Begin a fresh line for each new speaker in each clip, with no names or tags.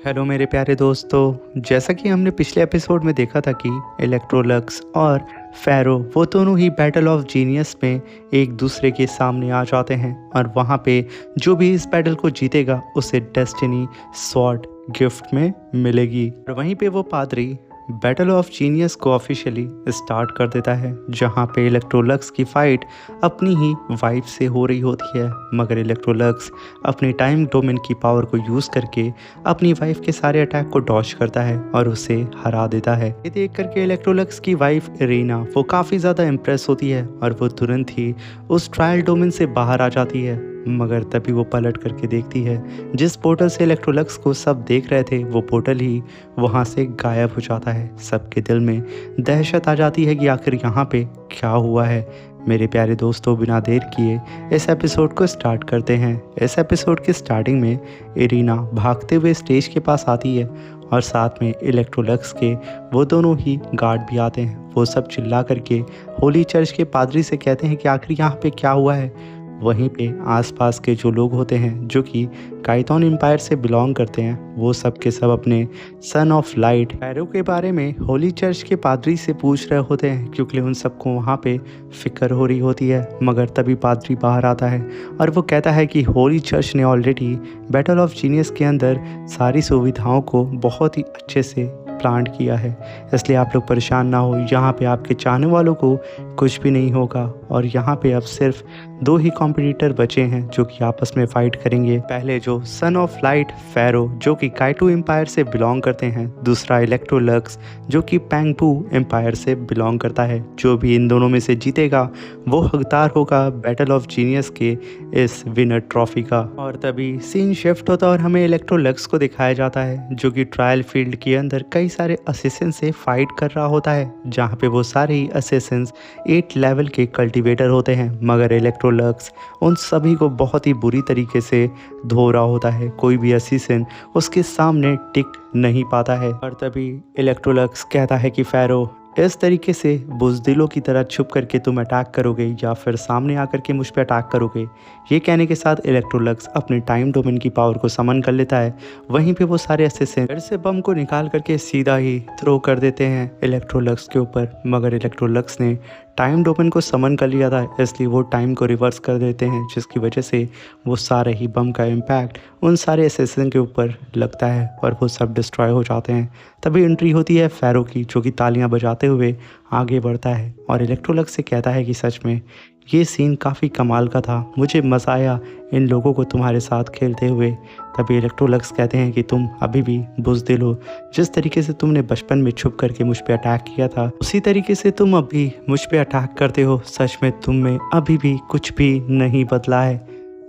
Hello मेरे प्यारे दोस्तों, जैसा कि हमने पिछले एपिसोड में देखा था कि इलेक्ट्रोलक्स और फैरो वो दोनों ही बैटल ऑफ जीनियस में एक दूसरे के सामने आ जाते हैं और वहाँ पे जो भी इस बैटल को जीतेगा उसे डेस्टिनी स्वॉर्ड गिफ्ट में मिलेगी। और वहीं पे वो पादरी बैटल ऑफ जीनियस को ऑफिशियली स्टार्ट कर देता है, जहाँ पे इलेक्ट्रोलक्स की फाइट अपनी ही वाइफ से हो रही होती है, मगर इलेक्ट्रोलक्स अपने टाइम डोमेन की पावर को यूज़ करके अपनी वाइफ के सारे अटैक को डॉज करता है और उसे हरा देता है। ये देख करके इलेक्ट्रोलक्स की वाइफ इरीना वो काफ़ी ज़्यादा इम्प्रेस होती है और वो तुरंत ही उस ट्रायल डोमेन से बाहर आ जाती है, मगर तभी वो पलट करके देखती है जिस पोर्टल से इलेक्ट्रोलक्स को सब देख रहे थे वो पोर्टल ही वहाँ से गायब हो जाता है। सबके दिल में दहशत आ जाती है कि आखिर यहाँ पे क्या हुआ है। मेरे प्यारे दोस्तों, बिना देर किए इस एपिसोड को स्टार्ट करते हैं। इस एपिसोड की स्टार्टिंग में इरीना भागते हुए स्टेज के पास आती है और साथ में इलेक्ट्रोलक्स के वो दोनों ही गार्ड भी आते हैं। वो सब चिल्ला करके होली चर्च के पादरी से कहते हैं कि आखिर यहाँ पे क्या हुआ है। वहीं पे आसपास के जो लोग होते हैं जो कि काइथॉन एम्पायर से बिलोंग करते हैं, वो सब के सब अपने सन ऑफ लाइट फैरो के बारे में होली चर्च के पादरी से पूछ रहे होते हैं, क्योंकि उन सबको वहाँ पे फिक्र हो रही होती है। मगर तभी पादरी बाहर आता है और वो कहता है कि होली चर्च ने ऑलरेडी बैटल ऑफ जीनियस के अंदर सारी सुविधाओं को बहुत ही अच्छे से प्लान किया है, इसलिए आप लोग परेशान ना हो। यहाँ पे आपके चाहने वालों को कुछ भी नहीं होगा और यहाँ पे अब सिर्फ दो ही कॉम्पिटिटर बचे हैं जो कि आपस में फाइट करेंगे। पहले जो सन ऑफ लाइट फैरो जो कि काइटू एम्पायर से बिलोंग करते हैं, दूसरा इलेक्ट्रोलक्स जो कि पैंगपू एम्पायर से बिलोंग करता है। जो भी इन दोनों में से जीतेगा वो हकदार होगा बैटल ऑफ जीनियस के इस विनर ट्रॉफी का। और तभी सीन शिफ्ट होता और हमें इलेक्ट्रोलक्स को दिखाया जाता है जो कि ट्रायल फील्ड के अंदर कई सारे असेसिन से फाइट कर रहा होता है, जहाँ पे वो सारे ही असेसिन्स 8 लेवल के कल्टीवेटर होते हैं, मगर इलेक्ट्रोलक्स उन सभी को बहुत ही बुरी तरीके से धो रहा होता है। कोई भी असेसिन उसके सामने टिक नहीं पाता है। और तभी इलेक्ट्रोलक्स कहता है कि फैरो, इस तरीके से बुज़दिलों की तरह छुप करके तुम अटैक करोगे या फिर सामने आकर के मुझ पे अटैक करोगे। ये कहने के साथ इलेक्ट्रोलक्स अपने टाइम डोमेन की पावर को समन कर लेता है। वहीं पे वो सारे असेसिन फिर से बम को निकाल करके सीधा ही थ्रो कर देते हैं इलेक्ट्रोलक्स के ऊपर, मगर इलेक्ट्रोलक्स ने टाइम डोमेन को समन कर लिया था, इसलिए वो टाइम को रिवर्स कर देते हैं, जिसकी वजह से वो सारे ही बम का इम्पैक्ट उन सारे असेसिन के ऊपर लगता है और वो सब डिस्ट्रॉय हो जाते हैं। तभी एंट्री होती है फैरो की, जो कि तालियां बजाते हुए आगे बढ़ता है और इलेक्ट्रोलक्स से कहता है कि सच में ये सीन काफ़ी कमाल का था, मुझे मज़ा आया इन लोगों को तुम्हारे साथ खेलते हुए। तभी इलेक्ट्रोलक्स कहते हैं कि तुम अभी भी बुज़दिल हो, जिस तरीके से तुमने बचपन में छुप करके मुझ पे अटैक किया था उसी तरीके से तुम अभी मुझ पे अटैक करते हो। सच में तुम में अभी भी कुछ भी नहीं बदला है।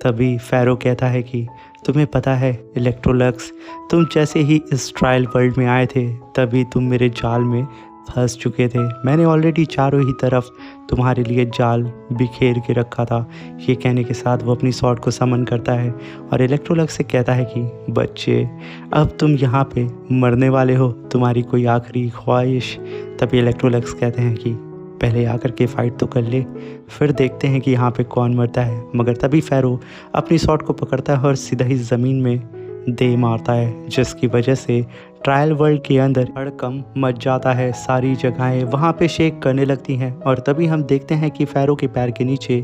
तभी फैरो कहता है कि तुम्हें पता है इलेक्ट्रोलक्स, तुम जैसे ही इस ट्रायल वर्ल्ड में आए थे तभी तुम मेरे जाल में फंस चुके थे। मैंने ऑलरेडी चारों ही तरफ तुम्हारे लिए जाल बिखेर के रखा था। ये कहने के साथ वो अपनी स्वॉर्ड को समन करता है और इलेक्ट्रोलक्स से कहता है कि बच्चे, अब तुम यहाँ पे मरने वाले हो, तुम्हारी कोई आखिरी ख्वाहिश। तभी इलेक्ट्रोलक्स कहते हैं कि पहले आकर के फाइट तो कर ले, फिर देखते हैं कि यहाँ पे कौन मरता है। मगर तभी फैरो अपनी स्वॉर्ड को पकड़ता है और सीधा ही ज़मीन में दे मारता है, जिसकी वजह से ट्रायल वर्ल्ड के अंदर हड़कंप मच जाता है। सारी जगहें वहाँ पे शेक करने लगती हैं और तभी हम देखते हैं कि फैरो के पैर के नीचे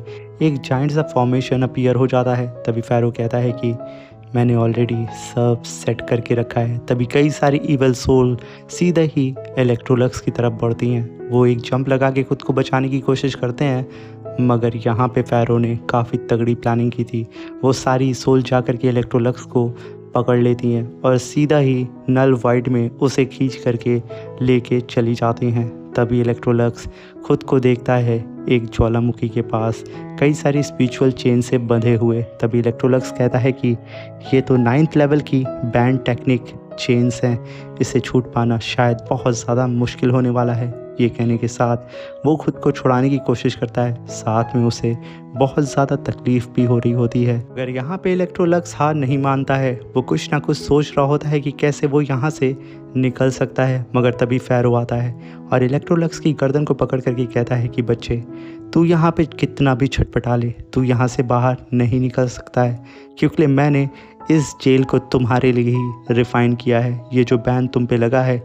एक जाइंट सा फॉर्मेशन अपीयर हो जाता है। तभी फैरो कहता है कि मैंने ऑलरेडी सब सेट करके रखा है। तभी कई सारी इवल सोल सीधा ही इलेक्ट्रोलक्स की तरफ बढ़ती हैं। वो एक जंप लगा के खुद को बचाने की कोशिश करते हैं, मगर यहाँ पे फैरो ने काफ़ी तगड़ी प्लानिंग की थी। वो सारी सोल जा कर के इलेक्ट्रोलक्स को पकड़ लेती हैं और सीधा ही नल वाइड में उसे खींच करके लेके चली जाती हैं। तभी इलेक्ट्रोलक्स खुद को देखता है एक ज्वालामुखी के पास कई सारी स्पिरिचुअल चेन से बंधे हुए। तभी इलेक्ट्रोलक्स कहता है कि ये तो 9th लेवल की बैंड टेक्निक चेन्स हैं, इसे छूट पाना शायद बहुत ज़्यादा मुश्किल होने वाला है। ये कहने के साथ वो खुद को छुड़ाने की कोशिश करता है, साथ में उसे बहुत ज़्यादा तकलीफ़ भी हो रही होती है। अगर यहाँ पे इलेक्ट्रोलक्स हार नहीं मानता है, वो कुछ ना कुछ सोच रहा होता है कि कैसे वो यहाँ से निकल सकता है। मगर तभी फैरो आता है और इलेक्ट्रोलक्स की गर्दन को पकड़ करके कहता है कि बच्चे, तू यहाँ पे कितना भी छटपटा ले, तू यहाँ से बाहर नहीं निकल सकता है, क्योंकि मैंने इस जेल को तुम्हारे लिए ही रिफाइन किया है। ये जो बैन तुम पे लगा है,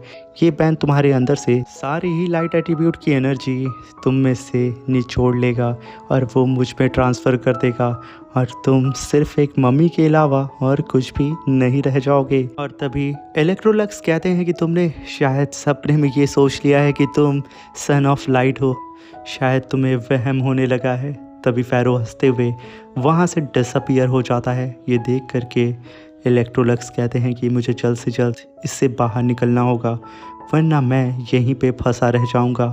ये बैन तुम्हारे अंदर से सारी ही लाइट एट्रीब्यूट की एनर्जी तुम में से निचोड़ लेगा और वो मुझ पे ट्रांसफ़र कर देगा और तुम सिर्फ एक मम्मी के अलावा और कुछ भी नहीं रह जाओगे। और तभी इलेक्ट्रोलक्स कहते हैं कि तुमने शायद सपने में ये सोच लिया है कि तुम सन ऑफ लाइट हो, शायद तुम्हें वहम होने लगा है। तभी फ़ैरो हंसते हुए वहाँ से डिसअपीयर हो जाता है। ये देख करके इलेक्ट्रोलक्स कहते हैं कि मुझे जल्द से जल्द इससे बाहर निकलना होगा, वरना मैं यहीं पे फंसा रह जाऊंगा,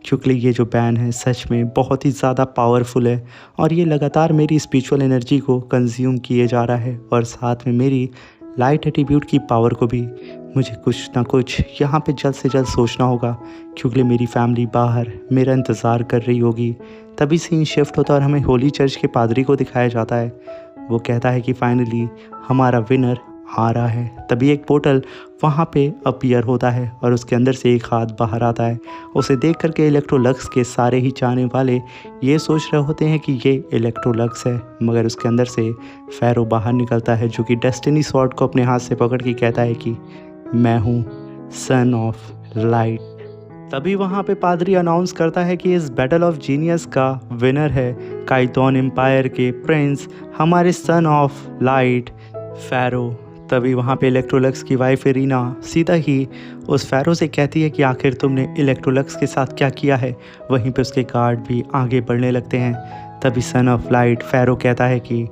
क्योंकि ये जो बैन है सच में बहुत ही ज़्यादा पावरफुल है और ये लगातार मेरी स्पिरिचुअल एनर्जी को कंज्यूम किए जा रहा है और साथ में मेरी लाइट एट्रीब्यूट की पावर को भी। मुझे कुछ ना कुछ यहाँ पे जल्द से जल्द सोचना होगा, क्योंकि मेरी फैमिली बाहर मेरा इंतज़ार कर रही होगी। तभी सीन शिफ्ट होता है और हमें होली चर्च के पादरी को दिखाया जाता है। वो कहता है कि फाइनली हमारा विनर आ रहा है। तभी एक पोर्टल वहाँ पे अपीयर होता है और उसके अंदर से एक हाथ बाहर आता है। उसे देख करके इलेक्ट्रोलक्स के सारे ही चाहने वाले ये सोच रहे होते हैं कि ये इलेक्ट्रोलक्स है, मगर उसके अंदर से फ़ैरो बाहर निकलता है, जो कि डेस्टिनी स्वॉर्ड को अपने हाथ से पकड़ के कहता है कि मैं हूँ सन ऑफ लाइट। तभी वहाँ पे पादरी अनाउंस करता है कि इस बैटल ऑफ जीनियस का विनर है काइटोन एम्पायर के प्रिंस, हमारे सन ऑफ लाइट फ़ैरो। तभी वहाँ पे इलेक्ट्रोलक्स की वाइफ एरिना सीधा ही उस फ़ैरो से कहती है कि आखिर तुमने इलेक्ट्रोलक्स के साथ क्या किया है। वहीं पे उसके गार्ड भी आगे बढ़ने लगते हैं। तभी सन ऑफ लाइट फ़ैरो कहता है कि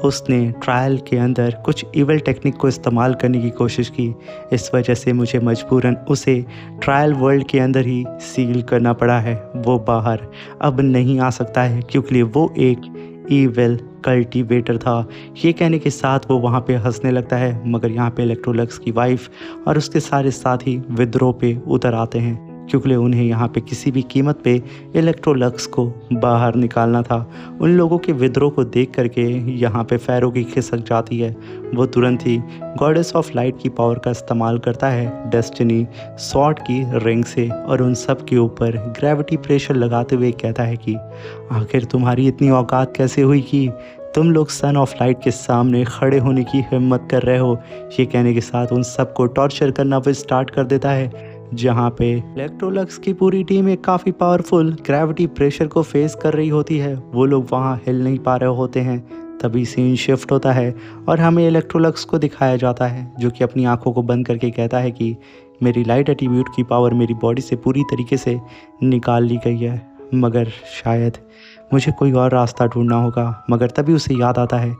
उसने ट्रायल के अंदर कुछ इवल टेक्निक को इस्तेमाल करने की कोशिश की, इस वजह से मुझे मजबूरन उसे ट्रायल वर्ल्ड के अंदर ही सील करना पड़ा है। वो बाहर अब नहीं आ सकता है क्योंकि वो एक ईविल कल्टीवेटर था। ये कहने के साथ वो वहाँ पे हंसने लगता है, मगर यहाँ पे इलेक्ट्रोलक्स की वाइफ और उसके सारे साथी विद्रोह पे उतर आते हैं, क्योंकि उन्हें यहाँ पे किसी भी कीमत पे इलेक्ट्रोलक्स को बाहर निकालना था। उन लोगों के विद्रोह को देख करके यहाँ पे फ़ैरो की खिसक जाती है। वो तुरंत ही गॉडेस ऑफ लाइट की पावर का इस्तेमाल करता है डेस्टिनी स्वॉर्ड की रिंग से और उन सब के ऊपर ग्रेविटी प्रेशर लगाते हुए कहता है कि आखिर तुम्हारी इतनी औकात कैसे हुई कि तुम लोग सन ऑफ लाइट के सामने खड़े होने की हिम्मत कर रहे हो। ये कहने के साथ उन सबको टॉर्चर करना वो स्टार्ट कर देता है, जहाँ पे इलेक्ट्रोलक्स की पूरी टीम एक काफ़ी पावरफुल ग्रेविटी प्रेशर को फेस कर रही होती है। वो लोग वहाँ हिल नहीं पा रहे होते हैं। तभी सीन शिफ्ट होता है और हमें इलेक्ट्रोलक्स को दिखाया जाता है, जो कि अपनी आंखों को बंद करके कहता है कि मेरी लाइट एट्रीब्यूट की पावर मेरी बॉडी से पूरी तरीके से निकाल ली गई है, मगर शायद मुझे कोई और रास्ता ढूंढना होगा। मगर तभी उसे याद आता है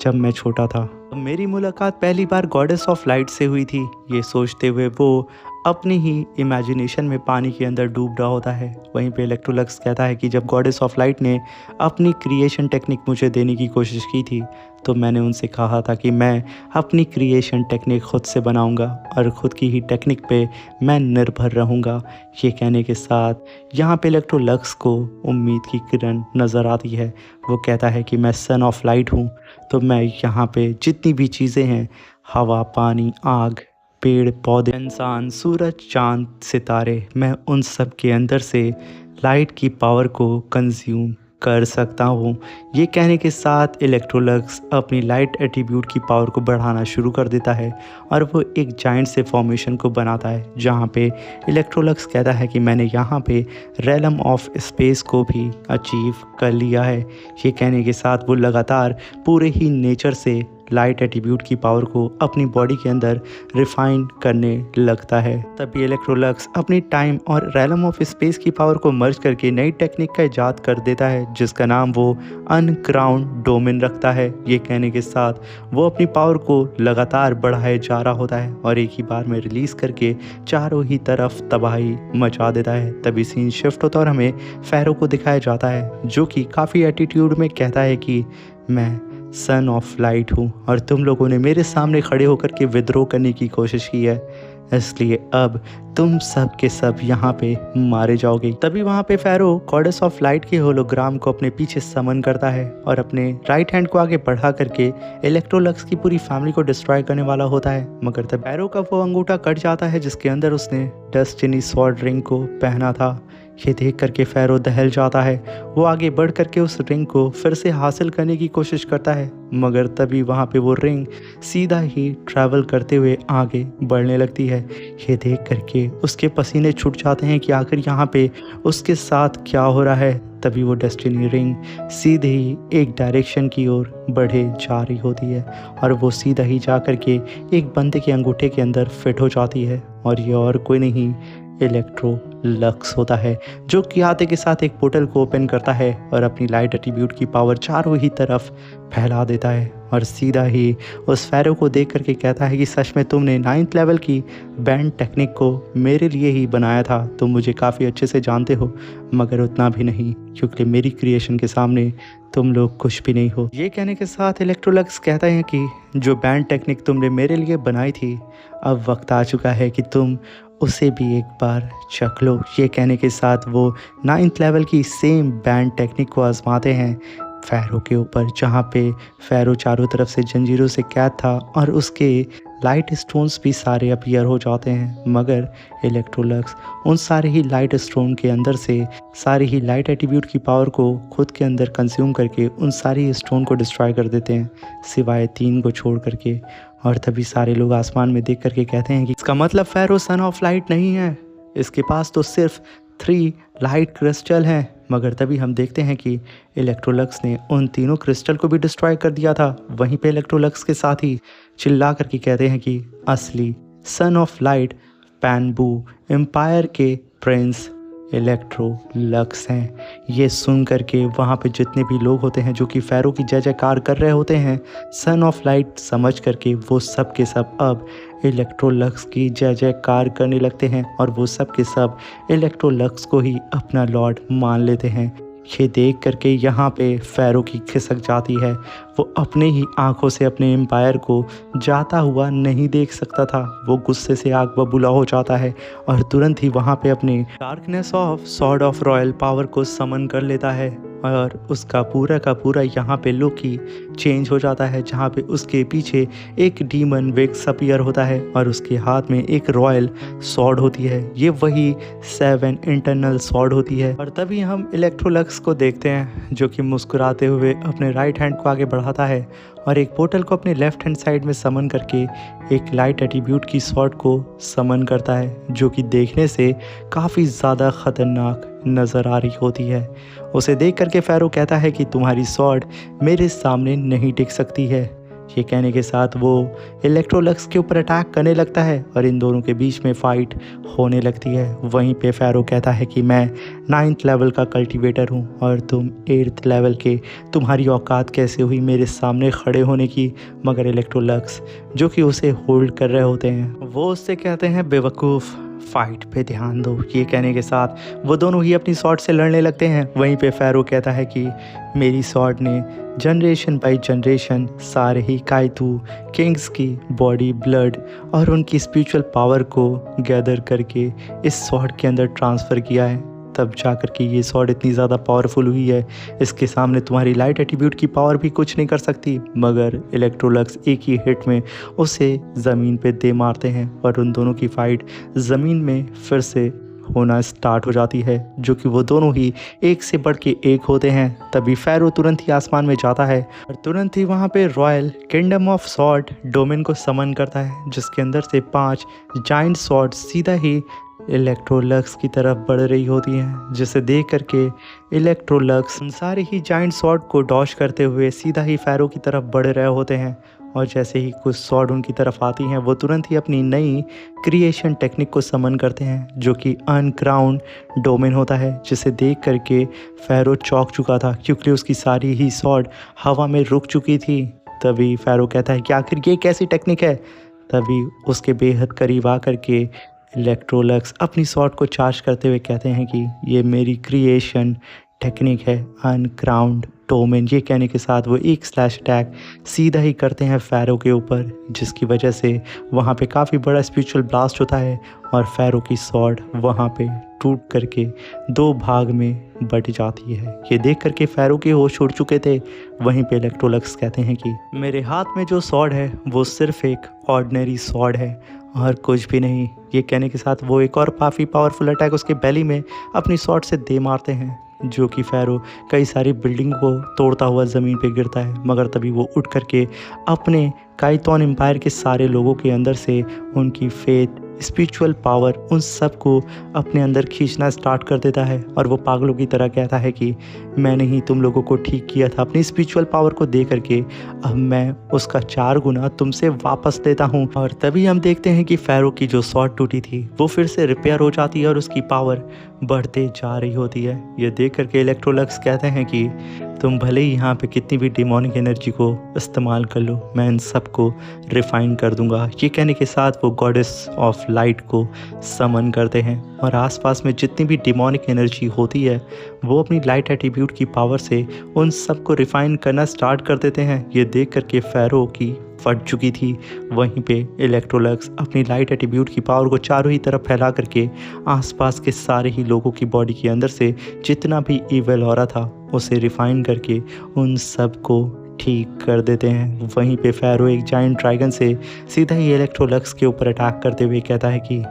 जब मैं छोटा था मेरी मुलाकात पहली बार गॉडेस ऑफ लाइट से हुई थी। ये सोचते हुए वो अपनी ही इमेजिनेशन में पानी के अंदर डूब रहा होता है। वहीं पे इलेक्ट्रोलक्स कहता है कि जब गॉडेस ऑफ लाइट ने अपनी क्रिएशन टेक्निक मुझे देने की कोशिश की थी, तो मैंने उनसे कहा था कि मैं अपनी क्रिएशन टेक्निक खुद से बनाऊंगा और ख़ुद की ही टेक्निक पे मैं निर्भर रहूंगा। ये कहने के साथ यहाँ पे इलेक्ट्रोलक्स को उम्मीद की किरण नज़र आती है। वो कहता है कि मैं सन ऑफ लाइट हूँ, तो मैं यहाँ पे जितनी भी चीज़ें हैं, हवा, पानी, आग, पेड़ पौधे, इंसान, सूरज, चांद, सितारे, मैं उन सब के अंदर से लाइट की पावर को कंज्यूम कर सकता हूँ। ये कहने के साथ इलेक्ट्रोलक्स अपनी लाइट एट्रीब्यूट की पावर को बढ़ाना शुरू कर देता है और वो एक जाइंट से फॉर्मेशन को बनाता है, जहाँ पे इलेक्ट्रोलक्स कहता है कि मैंने यहाँ पे रेलम ऑफ स्पेस को भी अचीव कर लिया है। ये कहने के साथ वो लगातार पूरे ही नेचर से लाइट एट्रीब्यूट की पावर को अपनी बॉडी के अंदर रिफाइन करने लगता है। तभी इलेक्ट्रोलक्स अपनी टाइम और रेलम ऑफ स्पेस की पावर को मर्ज करके नई टेक्निक का इजाद कर देता है, जिसका नाम वो अनक्राउंड डोमेन रखता है। ये कहने के साथ वो अपनी पावर को लगातार बढ़ाए जा रहा होता है और एक ही बार में रिलीज़ करके चारों ही तरफ तबाही मचा देता है। तभी सीन शिफ्ट होता है और हमें फ़ैरो को दिखाया जाता है, जो कि काफ़ी एटीट्यूड में कहता है कि मैं सन ऑफ लाइट हूँ और तुम लोगों ने मेरे सामने खड़े होकर के विद्रोह करने की कोशिश की है, इसलिए अब तुम सब के सब यहाँ पे मारे जाओगे। तभी वहाँ पे फ़ैरो गॉडेस ऑफ लाइट के होलोग्राम को अपने पीछे समन करता है और अपने राइट हैंड को आगे बढ़ा करके इलेक्ट्रोलक्स की पूरी फैमिली को डिस्ट्रॉय करने वाला होता है, मगर तब फ़ैरो का वो अंगूठा कट जाता है जिसके अंदर उसने डेस्टिनी स्वॉर्ड रिंग को पहना था। ये देख करके फ़ैरो दहल जाता है। वो आगे बढ़ करके उस रिंग को फिर से हासिल करने की कोशिश करता है, मगर तभी वहाँ पे वो रिंग सीधा ही ट्रैवल करते हुए आगे बढ़ने लगती है। ये देख करके उसके पसीने छूट जाते हैं कि आखिर यहाँ पे उसके साथ क्या हो रहा है। तभी वो डेस्टिनी रिंग सीधे ही एक डायरेक्शन की ओर बढ़े जा रही होती है और वो सीधा ही जा कर के एक बंदे के अंगूठे के अंदर फिट हो जाती है। और ये और कोई नहीं, इलेक्ट्रो लक्स होता है, जो कि आते के साथ एक पोर्टल को ओपन करता है और अपनी लाइट एट्रीब्यूट की पावर चारों ही तरफ फैला देता है और सीधा ही उस फ़ैरो को देख करके कहता है कि सच में तुमने 9th लेवल की बैंड टेक्निक को मेरे लिए ही बनाया था। तुम मुझे काफ़ी अच्छे से जानते हो, मगर उतना भी नहीं, क्योंकि मेरी क्रिएशन के सामने तुम लोग कुछ भी नहीं हो। ये कहने के साथ इलेक्ट्रोलक्स कहता है कि जो बैंड टेक्निक तुमने मेरे लिए बनाई थी, अब वक्त आ चुका है कि तुम उसे भी एक बार चख लो। ये कहने के साथ वो 9th लेवल की सेम बैंड टेक्निक को आजमाते हैं फ़ैरो के ऊपर, जहाँ पे फ़ैरो चारों तरफ से जंजीरों से कैद था और उसके लाइट स्टोन्स भी सारे अपीयर हो जाते हैं। मगर इलेक्ट्रोलक्स उन सारे ही लाइट स्टोन के अंदर से सारी ही लाइट एट्रीब्यूट की पावर को खुद के अंदर कंज्यूम करके उन सारी स्टोन को डिस्ट्रॉय कर देते हैं, सिवाय 3 को छोड़ करके। और तभी सारे लोग आसमान में देख करके कहते हैं कि इसका मतलब फ़ैरो सन ऑफ लाइट नहीं है, इसके पास तो सिर्फ 3 लाइट क्रिस्टल हैं। मगर तभी हम देखते हैं कि इलेक्ट्रोलक्स ने उन तीनों क्रिस्टल को भी डिस्ट्रॉय कर दिया था। वहीं पे इलेक्ट्रोलक्स के साथ ही चिल्ला करके कहते हैं कि असली सन ऑफ लाइट पैनबू एम्पायर के प्रिंस इलेक्ट्रोलक्स हैं। ये सुन करके वहाँ पे जितने भी लोग होते हैं जो कि फ़ैरो की जय जयकार कर रहे होते हैं, सन ऑफ लाइट समझ करके वो सब के सब अब इलेक्ट्रोलक्स की जय जयकार करने लगते हैं और वो सब के सब इलेक्ट्रोलक्स को ही अपना लॉर्ड मान लेते हैं। ये देख करके यहाँ पे फ़ैरो की खिसक जाती है। वो अपने ही आंखों से अपने एम्पायर को जाता हुआ नहीं देख सकता था। वो गुस्से से आग बबूला हो जाता है और तुरंत ही वहाँ पे अपने darkness of sword of royal power को समन कर लेता है और उसका पूरा का पूरा यहाँ पे लुक ही चेंज हो जाता है, जहाँ पे उसके पीछे एक डीमन विग्स अपीयर होता है और उसके हाथ में एक रॉयल सॉर्ड होती है। ये वही 7 इंटरनल सॉर्ड होती है। और तभी हम इलेक्ट्रोलक्स को देखते हैं जो कि मुस्कुराते हुए अपने राइट हैंड को आगे बढ़ाता है और एक पोर्टल को अपने लेफ्ट हैंड साइड में समन करके एक लाइट एट्रीब्यूट की सॉर्ड को समन करता है, जो कि देखने से काफ़ी ज़्यादा ख़तरनाक नज़र आ रही होती है। उसे देख करके फ़ैरो कहता है कि तुम्हारी सॉर्ड मेरे सामने नहीं टिक सकती है। ये कहने के साथ वो इलेक्ट्रोलक्स के ऊपर अटैक करने लगता है और इन दोनों के बीच में फ़ाइट होने लगती है। वहीं पे फ़ैरो कहता है कि मैं 9th लेवल का कल्टीवेटर हूँ और तुम 8th लेवल के, तुम्हारी औकात कैसे हुई मेरे सामने खड़े होने की। मगर इलेक्ट्रोलक्स जो कि उसे होल्ड कर रहे होते हैं, वो उससे कहते हैं बेवकूफ़, फाइट पे ध्यान दो। ये कहने के साथ वो दोनों ही अपनी सॉर्ड से लड़ने लगते हैं। वहीं पे फ़ैरो कहता है कि मेरी सॉर्ड ने जनरेशन बाय जनरेशन सारे ही कायतू किंग्स की बॉडी, ब्लड और उनकी स्पिरिचुअल पावर को गैदर करके इस सॉर्ड के अंदर ट्रांसफ़र किया है। तब जा कर के ये सॉर्ड इतनी ज़्यादा पावरफुल हुई है, इसके सामने तुम्हारी लाइट एट्रीब्यूट की पावर भी कुछ नहीं कर सकती। मगर इलेक्ट्रोलक्स एक ही हिट में उसे ज़मीन पे दे मारते हैं और उन दोनों की फ़ाइट ज़मीन में फिर से होना स्टार्ट हो जाती है, जो कि वो दोनों ही एक से बढ़ के एक होते हैं। तभी फ़ैरो तुरंत ही आसमान में जाता है और तुरंत ही वहाँ पे royal kingdom of sword domain को समन करता है, जिसके अंदर से 5 जाइंट सॉर्ड सीधा ही इलेक्ट्रोलक्स की तरफ बढ़ रही होती हैं, जिसे देख करके इलेक्ट्रोलक्स सारे ही जाइंट सॉर्ड को डॉश करते हुए सीधा ही फ़ैरो की तरफ बढ़ रहे होते हैं। और जैसे ही कुछ सॉर्ड उनकी तरफ आती हैं, वो तुरंत ही अपनी नई क्रिएशन टेक्निक को समन करते हैं, जो कि अनक्राउंड डोमेन होता है, जिसे देख करके फ़ैरो चौंक चुका था क्योंकि उसकी सारी ही सॉर्ड हवा में रुक चुकी थी। तभी फ़ैरो कहता है कि आखिर ये कैसी टेक्निक है। तभी उसके बेहद करीब आकर के इलेक्ट्रोलक्स अपनी सॉर्ड को चार्ज करते हुए कहते हैं कि ये मेरी क्रिएशन टेक्निक है, अनक्राउंड डोमेन। ये कहने के साथ वो एक स्लैश अटैक सीधा ही करते हैं फ़ैरो के ऊपर, जिसकी वजह से वहाँ पे काफ़ी बड़ा स्पिरिचुअल ब्लास्ट होता है और फ़ैरो की सॉर्ड वहाँ पे टूट करके 2 भाग में बट जाती है। ये देख करके फ़ैरो के होश उड़ चुके थे। वहीं पे इलेक्ट्रोलक्स कहते हैं कि मेरे हाथ में जो सॉर्ड है वो सिर्फ एक ऑर्डिनरी सॉर्ड है और कुछ भी नहीं। ये कहने के साथ वो एक और काफ़ी पावरफुल अटैक उसके बेली में अपनी स्वॉर्ड से दे मारते हैं, जो कि फ़ैरो कई सारी बिल्डिंग को तोड़ता हुआ ज़मीन पे गिरता है। मगर तभी वो उठ करके अपने काइटोन एम्पायर के सारे लोगों के अंदर से उनकी फेथ, स्पिरिचुअल पावर, उन सब को अपने अंदर खींचना स्टार्ट कर देता है। और वो पागलों की तरह कहता है कि मैंने ही तुम लोगों को ठीक किया था अपनी स्पिरिचुअल पावर को दे करके, अब मैं उसका 4 गुना तुमसे वापस लेता हूँ। और तभी हम देखते हैं कि फ़ैरो की जो स्वॉर्ड टूटी थी वो फिर से रिपेयर हो जाती है और उसकी पावर बढ़ते जा रही होती है। ये देख करके इलेक्ट्रोलक्स कहते हैं कि तुम भले ही यहाँ पे कितनी भी डिमोनिक एनर्जी को इस्तेमाल कर लो, मैं इन सबको रिफाइन कर दूंगा। ये कहने के साथ वो गॉडेस ऑफ लाइट को समन करते हैं और आसपास में जितनी भी डिमोनिक एनर्जी होती है वो अपनी लाइट एट्रीब्यूट की पावर से उन सबको रिफाइन करना स्टार्ट कर देते हैं। ये देख करके फ़ैरो की फट चुकी थी। वहीं पे इलेक्ट्रोलक्स अपनी लाइट एट्रीब्यूट की पावर को चारों ही तरफ फैला करके आसपास के सारे ही लोगों की बॉडी के अंदर से जितना भी ईवल ऑरा था उसे रिफाइन करके उन सब को ठीक कर देते हैं। वहीं पे फ़ैरो एक जायंट ड्रैगन से सीधा ही इलेक्ट्रोलक्स के ऊपर अटैक करते हुए कहता है कि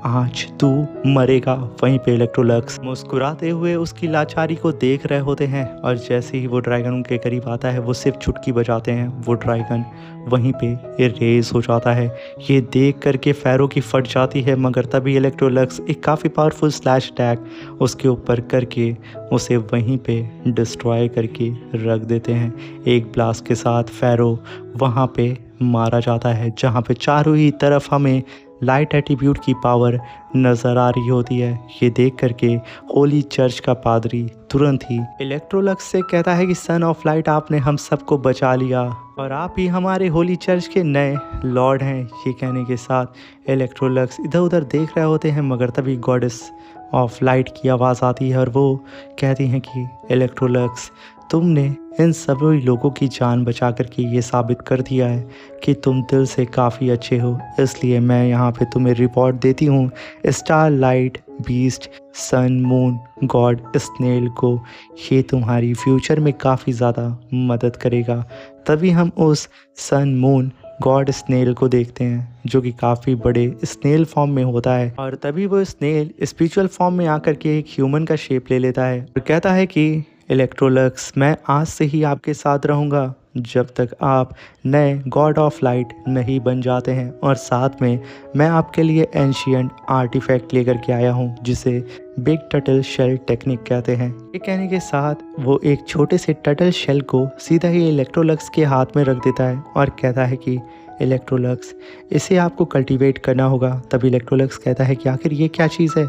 आज तू मरेगा। वहीं पे इलेक्ट्रोलक्स मुस्कुराते हुए उसकी लाचारी को देख रहे होते हैं और जैसे ही वो ड्रैगन उनके करीब आता है वो सिर्फ चुटकी बजाते हैं, वो ड्रैगन वहीं पे इरेज हो जाता है। ये देख करके फ़ैरो की फट जाती है, मगर तभी इलेक्ट्रोलक्स एक काफ़ी पावरफुल स्लैश अटैक उसके ऊपर करके उसे वहीं पे डिस्ट्रॉय करके रख देते हैं। एक ब्लास्ट के साथ फ़ैरो वहाँ पे मारा जाता है, जहाँ पे चारों ही तरफ हमें लाइट एट्रीब्यूट की पावर नज़र आ रही होती है। ये देख करके होली चर्च का पादरी तुरंत ही इलेक्ट्रोलक्स से कहता है कि सन ऑफ लाइट, आपने हम सबको बचा लिया और आप ही हमारे होली चर्च के नए लॉर्ड हैं। ये कहने के साथ इलेक्ट्रोलक्स इधर उधर देख रहे होते हैं, मगर तभी गॉडेस ऑफ लाइट की आवाज़ आती है और वो कहती हैं कि इलेक्ट्रोलक्स, तुमने इन सभी लोगों की जान बचा करके ये साबित कर दिया है कि तुम दिल से काफ़ी अच्छे हो, इसलिए मैं यहाँ पे तुम्हें रिपोर्ट देती हूँ star light beast sun moon god snail को। ये तुम्हारी फ्यूचर में काफ़ी ज़्यादा मदद करेगा। तभी हम उस सन मून गॉड स्नेल को देखते हैं, जो कि काफ़ी बड़े स्नेल फॉर्म में होता है। और तभी वो स्नेल स्पिरिचुअल फॉर्म में आकर के एक ह्यूमन का शेप ले लेता है और कहता है कि इलेक्ट्रोलक्स, मैं आज से ही आपके साथ रहूँगा जब तक आप नए गॉड ऑफ लाइट नहीं बन जाते हैं। और साथ में मैं आपके लिए एंशिएंट आर्टिफैक्ट लेकर के आया हूँ जिसे बिग टर्टल शेल टेक्निक कहते हैं। ये कहने के साथ वो एक छोटे से टर्टल शेल को सीधा ही इलेक्ट्रोलक्स के हाथ में रख देता है और कहता है कि इलेक्ट्रोलक्स, इसे आपको कल्टीवेट करना होगा। तभी इलेक्ट्रोलक्स कहता है कि आखिर ये क्या चीज़ है।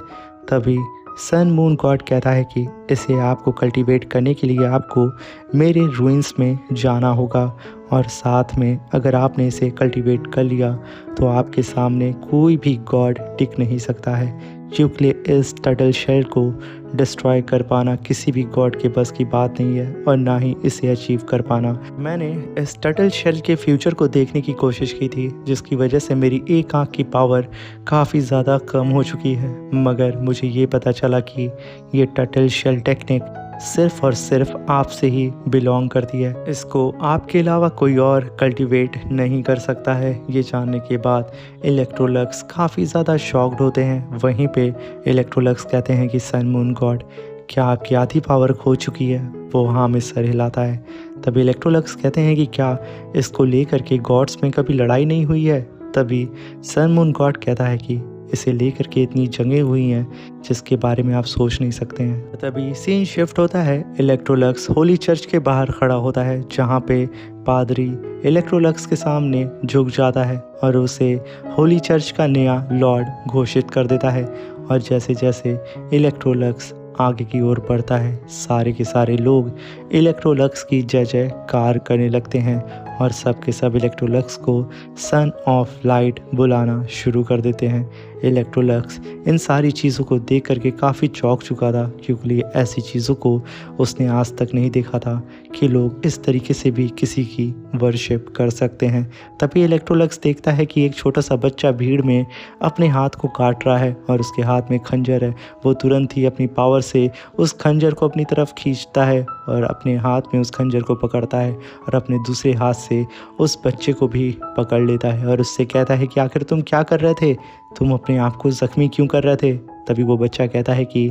तभी सन मून गॉड कहता है कि इसे आपको कल्टीवेट करने के लिए आपको मेरे रूइंस में जाना होगा और साथ में अगर आपने इसे कल्टीवेट कर लिया तो आपके सामने कोई भी गॉड टिक नहीं सकता है, क्योंकि इस टर्टल शेल को डिस्ट्रॉय कर पाना किसी भी गॉड के बस की बात नहीं है और ना ही इसे अचीव कर पाना। मैंने इस टर्टल शेल के फ्यूचर को देखने की कोशिश की थी, जिसकी वजह से मेरी एक आँख की पावर काफ़ी ज़्यादा कम हो चुकी है, मगर मुझे ये पता चला कि ये टर्टल शेल टेक्निक सिर्फ और सिर्फ आपसे ही बिलोंग करती है, इसको आपके अलावा कोई और कल्टीवेट नहीं कर सकता है। ये जानने के बाद इलेक्ट्रोलक्स काफ़ी ज़्यादा शॉक्ड होते हैं। वहीं पे इलेक्ट्रोलक्स कहते हैं कि सन मून गॉड, क्या आपकी आधी पावर खो चुकी है। वो हाँ में सर हिलाता है। तभी इलेक्ट्रोलक्स कहते हैं कि क्या इसको लेकर के गॉड्स में कभी लड़ाई नहीं हुई है। तभी सन मून गॉड कहता है कि इसे लेकर के इतनी जंगें हुई हैं जिसके बारे में आप सोच नहीं सकते हैं। तभी सीन शिफ्ट होता है। इलेक्ट्रोलक्स होली चर्च के बाहर खड़ा होता है, जहाँ पे पादरी इलेक्ट्रोलक्स के सामने झुक जाता है और उसे होली चर्च का नया लॉर्ड घोषित कर देता है। और जैसे जैसे इलेक्ट्रोलक्स आगे की ओर बढ़ता है, सारे के सारे लोग इलेक्ट्रोलक्स की जय जयकार करने लगते हैं और सब के सब इलेक्ट्रोलक्स को सन ऑफ लाइट बुलाना शुरू कर देते हैं। इलेक्ट्रोलक्स इन सारी चीज़ों को देख करके काफ़ी चौंक चुका था, क्योंकि ऐसी चीज़ों को उसने आज तक नहीं देखा था कि लोग इस तरीके से भी किसी की वर्शिप कर सकते हैं। तभी इलेक्ट्रोलक्स देखता है कि एक छोटा सा बच्चा भीड़ में अपने हाथ को काट रहा है और उसके हाथ में खंजर है। वो तुरंत ही अपनी पावर से उस खंजर को अपनी तरफ खींचता है और अपने हाथ में उस खंजर को पकड़ता है और अपने दूसरे हाथ से उस बच्चे को भी पकड़ लेता है और उससे कहता है कि आखिर तुम क्या कर रहे थे, तुम अपने आप को ज़ख्मी क्यों कर रहे थे। तभी वो बच्चा कहता है कि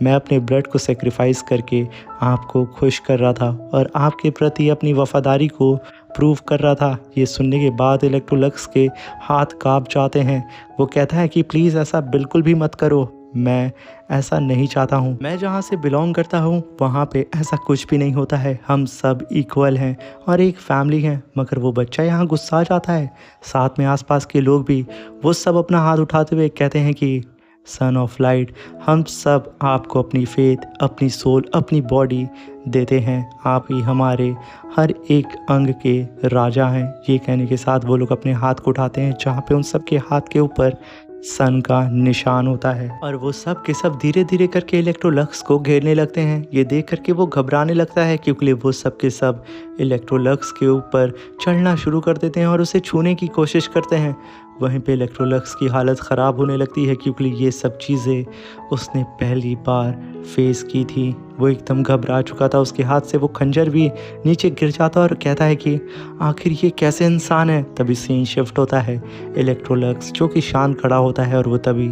मैं अपने ब्लड को सेक्रीफाइस करके आपको खुश कर रहा था और आपके प्रति अपनी वफ़ादारी को प्रूव कर रहा था। ये सुनने के बाद इलेक्ट्रोलक्स के हाथ काँप जाते हैं। वो कहता है कि प्लीज़ ऐसा बिल्कुल भी मत करो, मैं ऐसा नहीं चाहता हूँ। मैं जहाँ से बिलोंग करता हूँ वहाँ पे ऐसा कुछ भी नहीं होता है, हम सब इक्वल हैं और एक फैमिली है। मगर वो बच्चा यहाँ गुस्सा आ जाता है। साथ में आसपास के लोग भी वो सब अपना हाथ उठाते हुए कहते हैं कि सन ऑफ लाइट, हम सब आपको अपनी फेथ, अपनी सोल, अपनी बॉडी देते हैं। आप ही हमारे हर एक अंग के राजा हैं। ये कहने के साथ वो लोग अपने हाथ को उठाते हैं जहाँ पे उन सब के हाथ के ऊपर सन का निशान होता है और वो सब के सब धीरे धीरे करके इलेक्ट्रोलक्स को घेरने लगते हैं। ये देख करके वो घबराने लगता है, क्योंकि वो सब के सब इलेक्ट्रोलक्स के ऊपर चढ़ना शुरू कर देते हैं और उसे छूने की कोशिश करते हैं। वहीं पे इलेक्ट्रोलक्स की हालत ख़राब होने लगती है, क्योंकि ये सब चीज़ें उसने पहली बार फेस की थी। वो एकदम घबरा चुका था, उसके हाथ से वो खंजर भी नीचे गिर जाता और कहता है कि आखिर ये कैसे इंसान है। तभी सीन शिफ्ट होता है। इलेक्ट्रोलक्स जो कि शांत खड़ा होता है और वो तभी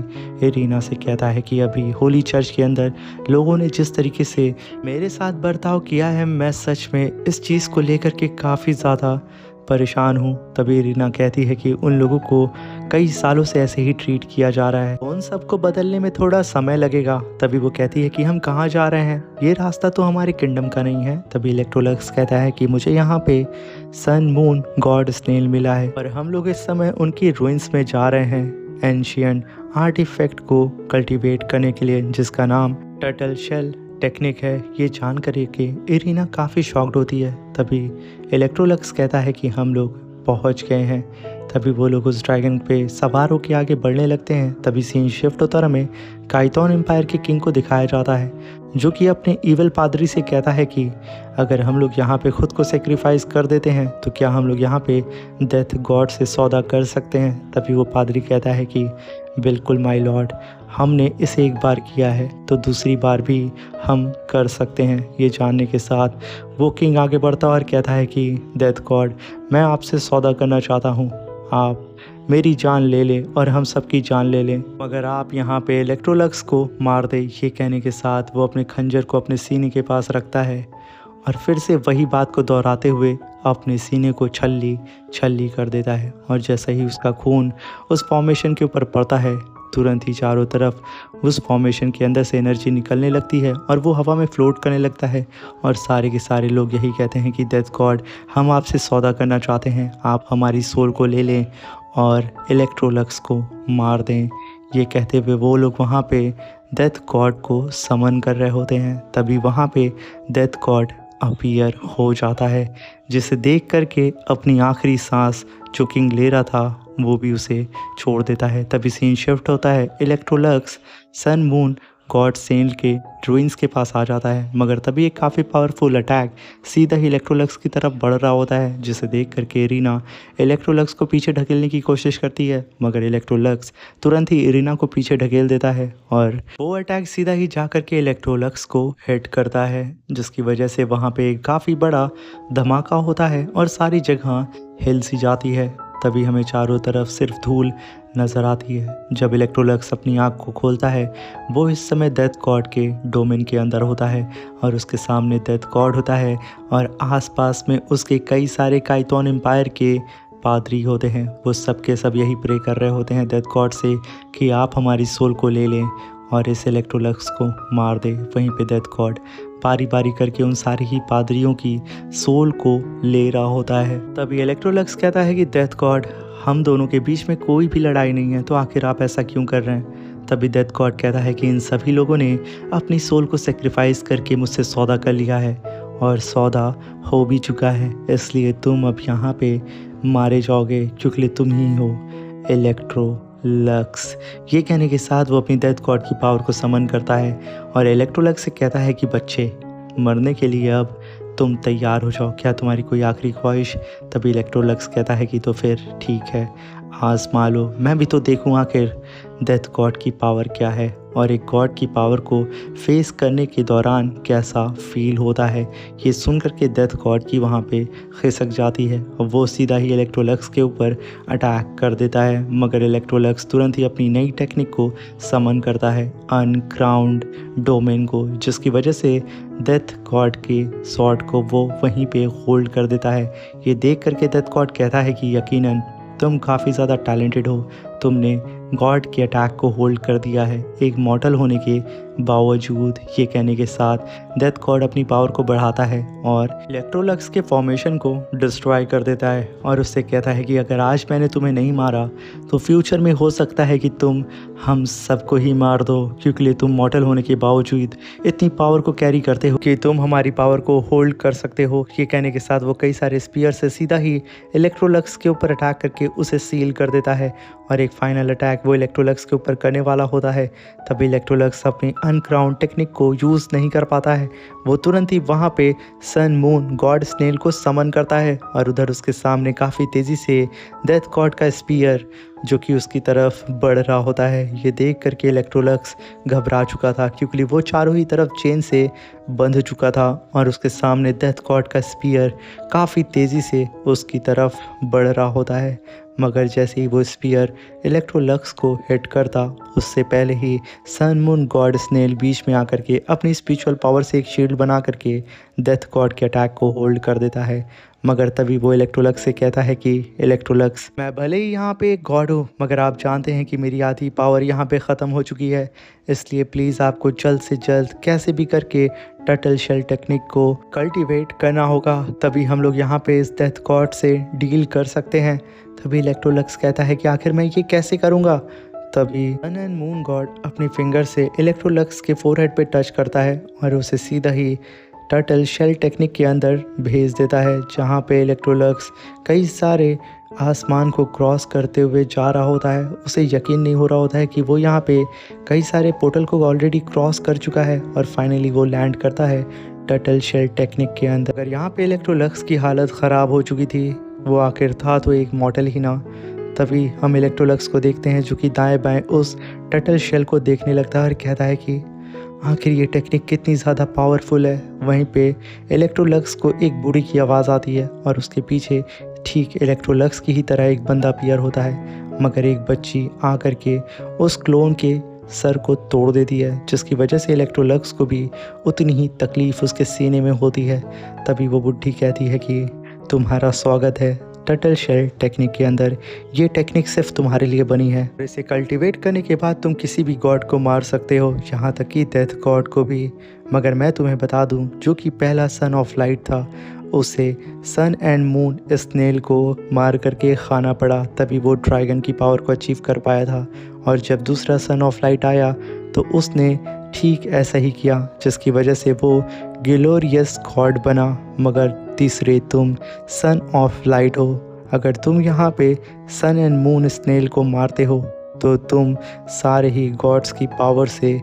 इरीना से कहता है कि अभी होली चर्च के अंदर लोगों ने जिस तरीके से मेरे साथ बर्ताव किया है, मैं सच में इस चीज़ को लेकर के काफ़ी ज़्यादा परेशान हूँ। तभी रीना कहती है कि उन लोगों को कई सालों से ऐसे ही ट्रीट किया जा रहा है, उन सबको बदलने में थोड़ा समय लगेगा। तभी वो कहती है कि हम कहाँ जा रहे हैं, ये रास्ता तो हमारे किंगडम का नहीं है। तभी इलेक्ट्रोलक्स कहता है कि मुझे यहाँ पे सन मून गॉड स्नेल मिला है और हम लोग इस समय उनकी रूइंस में जा रहे हैं एंशियंट आर्टिफैक्ट को कल्टीवेट करने के लिए, जिसका नाम टर्टल शेल टेक्निक है। ये जान कर के इरीना काफ़ी शॉक्ड होती है। तभी इलेक्ट्रोलक्स कहता है कि हम लोग पहुंच गए हैं। तभी वो लोग उस ड्रैगन पे सवार होकर आगे बढ़ने लगते हैं। तभी सीन शिफ्ट होता और हमें काइटोन एम्पायर के किंग को दिखाया जाता है, जो कि अपने ईवल पादरी से कहता है कि अगर हम लोग यहाँ पे खुद को सेक्रीफाइस कर देते हैं तो क्या हम लोग यहाँ पे डेथ गॉड से सौदा कर सकते हैं। तभी वो पादरी कहता है कि बिल्कुल माय लॉर्ड, हमने इसे एक बार किया है तो दूसरी बार भी हम कर सकते हैं। ये जानने के साथ वो किंग आगे बढ़ता और कहता है कि डेथ गॉड, मैं आपसे सौदा करना चाहता हूँ, आप मेरी जान ले लें और हम सबकी जान ले लें, मगर आप यहाँ पे इलेक्ट्रोलक्स को मार दे। ये कहने के साथ वो अपने खंजर को अपने सीने के पास रखता है और फिर से वही बात को दोहराते हुए अपने सीने को छल्ली छल्ली कर देता है। और जैसे ही उसका खून उस फॉर्मेशन के ऊपर पड़ता है, तुरंत ही चारों तरफ उस फॉर्मेशन के अंदर से एनर्जी निकलने लगती है और वो हवा में फ्लोट करने लगता है। और सारे के सारे लोग यही कहते हैं कि डेथ गॉड, हम आपसे सौदा करना चाहते हैं, आप हमारी सोल को ले लें और इलेक्ट्रोलक्स को मार दें। ये कहते हुए वो लोग वहाँ पे डेथ गॉड को समन कर रहे होते हैं। तभी वहाँ पे डेथ गॉड अपीयर हो जाता है, जिसे देख करके अपनी आखिरी सांस जो किंग ले रहा था वो भी उसे छोड़ देता है। तभी सीन शिफ्ट होता है। Electrolux sun moon god cell के ड्रूइंस के पास आ जाता है, मगर तभी एक काफ़ी पावरफुल अटैक सीधा ही इलेक्ट्रोलक्स की तरफ बढ़ रहा होता है, जिसे देख करके इरीना इलेक्ट्रोलक्स को पीछे ढकेलने की कोशिश करती है, मगर इलेक्ट्रोलक्स तुरंत ही इरीना को पीछे ढकेल देता है और वो अटैक सीधा ही जा करके इलेक्ट्रोलक्स को हिट करता है, जिसकी वजह से वहाँ पे काफ़ी बड़ा धमाका होता है और सारी जगह हिल सी जाती है। तभी हमें चारों तरफ सिर्फ धूल नज़र आती है। जब इलेक्ट्रोलक्स अपनी आँख को खोलता है, वो इस समय डेथ गॉड के डोमेन के अंदर होता है और उसके सामने डेथ गॉड होता है और आसपास में उसके कई सारे काइटोन एम्पायर के पादरी होते हैं। वो सब के सब यही प्रे कर रहे होते हैं डेथ गॉड से कि आप हमारी सोल को ले लें और इस इलेक्ट्रोलक्स को मार दे। वहीं पे डेथ गॉड बारी बारी करके उन सारे ही पादरियों की सोल को ले रहा होता है। तभी इलेक्ट्रोलक्स कहता है कि डेथ गॉड, हम दोनों के बीच में कोई भी लड़ाई नहीं है, तो आखिर आप ऐसा क्यों कर रहे हैं। तभी डेथ गॉड कहता है कि इन सभी लोगों ने अपनी सोल को सेक्रीफाइस करके मुझसे सौदा कर लिया है और सौदा हो भी चुका है, इसलिए तुम अब यहाँ पे मारे जाओगे, क्योंकि तुम ही हो लक्स। ये कहने के साथ वो अपनी डेथ गॉड की पावर को समन करता है और इलेक्ट्रोलक्स से कहता है कि बच्चे, मरने के लिए अब तुम तैयार हो जाओ, क्या तुम्हारी कोई आखिरी ख्वाहिश? तभी इलेक्ट्रोलक्स कहता है कि तो फिर ठीक है, आजमा लो, मैं भी तो देखूँ आखिर डेथ गॉड की पावर क्या है और एक गॉड की पावर को फेस करने के दौरान कैसा फील होता है। ये सुन कर के डेथ गॉड की वहाँ पे खिसक जाती है और वो सीधा ही इलेक्ट्रोलक्स के ऊपर अटैक कर देता है, मगर इलेक्ट्रोलक्स तुरंत ही अपनी नई टेक्निक को समन करता है, अनक्राउंड डोमेन को, जिसकी वजह से डेथ गॉड के स्वॉर्ड को वो वहीं पे होल्ड कर देता है। ये देख करके डेथ गॉड कहता है कि यकीनन तुम काफ़ी ज़्यादा टैलेंटेड हो, तुमने गॉड के अटैक को होल्ड कर दिया है एक मॉर्टल होने के बावजूद। ये कहने के साथ डेथ गॉड अपनी पावर को बढ़ाता है और इलेक्ट्रोलक्स के फॉर्मेशन को डिस्ट्रॉय कर देता है और उससे कहता है कि अगर आज मैंने तुम्हें नहीं मारा तो फ्यूचर में हो सकता है कि तुम हम सबको ही मार दो, क्योंकि तुम मॉर्टल होने के बावजूद इतनी पावर को कैरी करते हो कि तुम हमारी पावर को होल्ड कर सकते हो। ये कहने के साथ वो कई सारे स्पीयर से सीधा ही इलेक्ट्रोलक्स के ऊपर अटैक करके उसे सील कर देता है और एक फाइनल अटैक वो इलेक्ट्रोलक्स के ऊपर करने वाला होता है। तभी इलेक्ट्रोलक्स अपनी अनक्राउंड टेक्निक को यूज़ नहीं कर पाता है, वो तुरंत ही वहाँ पे सन मून गॉड स्नेल को समन करता है और उधर उसके सामने काफ़ी तेज़ी से डेथ गॉड का स्पीयर जो कि उसकी तरफ बढ़ रहा होता है। ये देख करके इलेक्ट्रोलक्स घबरा चुका था, क्योंकि वो चारों ही तरफ चेन से बंध चुका था और उसके सामने डेथ गॉड का स्पीयर काफ़ी तेज़ी से उसकी तरफ बढ़ रहा होता है। मगर जैसे ही वो स्पीयर इलेक्ट्रोलक्स को हिट करता, उससे पहले ही सन मून गॉड स्नेल बीच में आकर के अपनी स्पिरिचुअल पावर से एक शील्ड बना करके डेथ गॉड के अटैक को होल्ड कर देता है। मगर तभी वो इलेक्ट्रोलक्स से कहता है कि इलेक्ट्रोलक्स, मैं भले ही यहाँ पे एक गॉड हूँ, मगर आप जानते हैं कि मेरी आधी पावर यहाँ पे ख़त्म हो चुकी है, इसलिए प्लीज़ आपको जल्द से जल्द कैसे भी करके टर्टल शेल टेक्निक को कल्टीवेट करना होगा, तभी हम लोग यहाँ पे इस डेथ गॉड से डील कर सकते हैं। तभी इलेक्ट्रोलक्स कहता है कि आखिर मैं ये कैसे करूँगा। तभी सन एंड मून गॉड अपनी फिंगर से इलेक्ट्रोलक्स के फोरहेड पे टच करता है और उसे सीधा ही टर्टल शेल टेक्निक के अंदर भेज देता है, जहाँ पे इलेक्ट्रोलक्स कई सारे आसमान को क्रॉस करते हुए जा रहा होता है। उसे यकीन नहीं हो रहा होता है कि वो यहाँ पे कई सारे पोर्टल को ऑलरेडी क्रॉस कर चुका है और फाइनली वो लैंड करता है टर्टल शेल टेक्निक के अंदर। अगर यहाँ पे इलेक्ट्रोलक्स की हालत ख़राब हो चुकी थी, वो आखिर था तो एक मॉर्टल ही ना। तभी हम इलेक्ट्रोलक्स को देखते हैं जो कि दाएं बाएं उस टर्टल शेल को देखने लगता है और कहता है कि आखिर ये टेक्निक कितनी ज़्यादा पावरफुल है। वहीं पे इलेक्ट्रोलक्स को एक बूढ़ी की आवाज़ आती है और उसके पीछे ठीक इलेक्ट्रोलक्स की ही तरह एक बंदा अपीयर होता है, मगर एक बच्ची आकर के उस क्लोन के सर को तोड़ देती है, जिसकी वजह से इलेक्ट्रोलक्स को भी उतनी ही तकलीफ़ उसके सीने में होती है। तभी वो बुढ़ी कहती है कि तुम्हारा स्वागत है टर्टल शेल टेक्निक के अंदर, ये टेक्निक सिर्फ तुम्हारे लिए बनी है। इसे कल्टीवेट करने के बाद तुम किसी भी गॉड को मार सकते हो, यहाँ तक कि डेथ गॉड को भी। मगर मैं तुम्हें बता दूँ, जो कि पहला सन ऑफ लाइट था, उसे सन एंड मून स्नेल को मार करके खाना पड़ा, तभी वो ड्रैगन की पावर को अचीव कर पाया था। और जब दूसरा सन ऑफ लाइट आया तो उसने ठीक ऐसा ही किया, जिसकी वजह से वो ग्लोरियस गॉड बना। मगर तीसरे तुम सन ऑफ लाइट हो, अगर तुम यहाँ पे सन एंड मून स्नेल को मारते हो तो तुम सारे ही गॉड्स की पावर से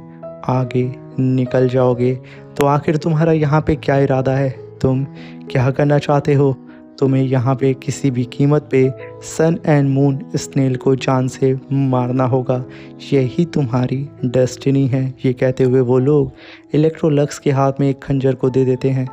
आगे निकल जाओगे। तो आखिर तुम्हारा यहाँ पे क्या इरादा है? तुम क्या करना चाहते हो? तुम्हें यहाँ पे किसी भी कीमत पे सन एंड मून स्नेल को जान से मारना होगा, यही तुम्हारी डेस्टिनी है। ये कहते हुए वो लोग इलेक्ट्रोलक्स के हाथ में एक खंजर को दे देते हैं।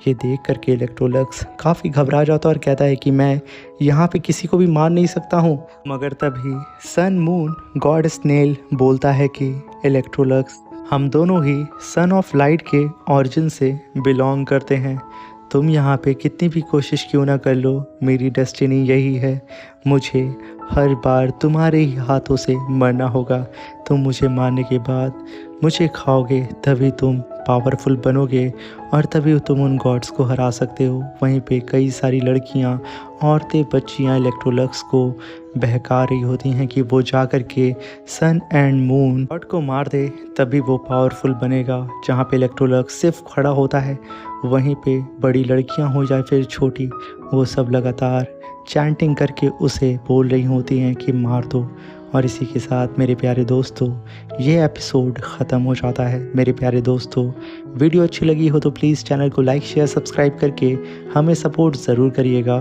ये देख करके इलेक्ट्रोलक्स काफ़ी घबरा जाता है और कहता है कि मैं यहाँ पे किसी को भी मार नहीं सकता हूँ। मगर तभी सन मून गॉड स्नेल बोलता है कि इलेक्ट्रोलक्स, हम दोनों ही सन ऑफ लाइट के ऑरिजिन से बिलोंग करते हैं। तुम यहाँ पे कितनी भी कोशिश क्यों ना कर लो, मेरी डेस्टिनी यही है, मुझे हर बार तुम्हारे ही हाथों से मरना होगा। तुम मुझे मारने के बाद मुझे खाओगे, तभी तुम पावरफुल बनोगे और तभी तुम उन गॉड्स को हरा सकते हो। वहीं पे कई सारी लड़कियाँ, औरतें, बच्चियाँ इलेक्ट्रोलक्स को बहका रही होती हैं कि वो जा कर के सन एंड मून गॉड को मार दे, तभी वो पावरफुल बनेगा। जहाँ पे इलेक्ट्रोलक्स सिर्फ खड़ा होता है, वहीं पे बड़ी लड़कियाँ हो जाए फिर छोटी, वो सब लगातार चैंटिंग करके उसे बोल रही होती हैं कि मार दो। और इसी के साथ मेरे प्यारे दोस्तों ये एपिसोड ख़त्म हो जाता है। मेरे प्यारे दोस्तों वीडियो अच्छी लगी हो तो प्लीज़ चैनल को लाइक शेयर सब्सक्राइब करके हमें सपोर्ट ज़रूर करिएगा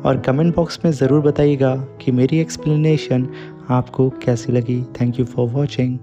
और कमेंट बॉक्स में ज़रूर बताइएगा कि मेरी एक्सप्लेनेशन आपको कैसी लगी। Thank you for watching.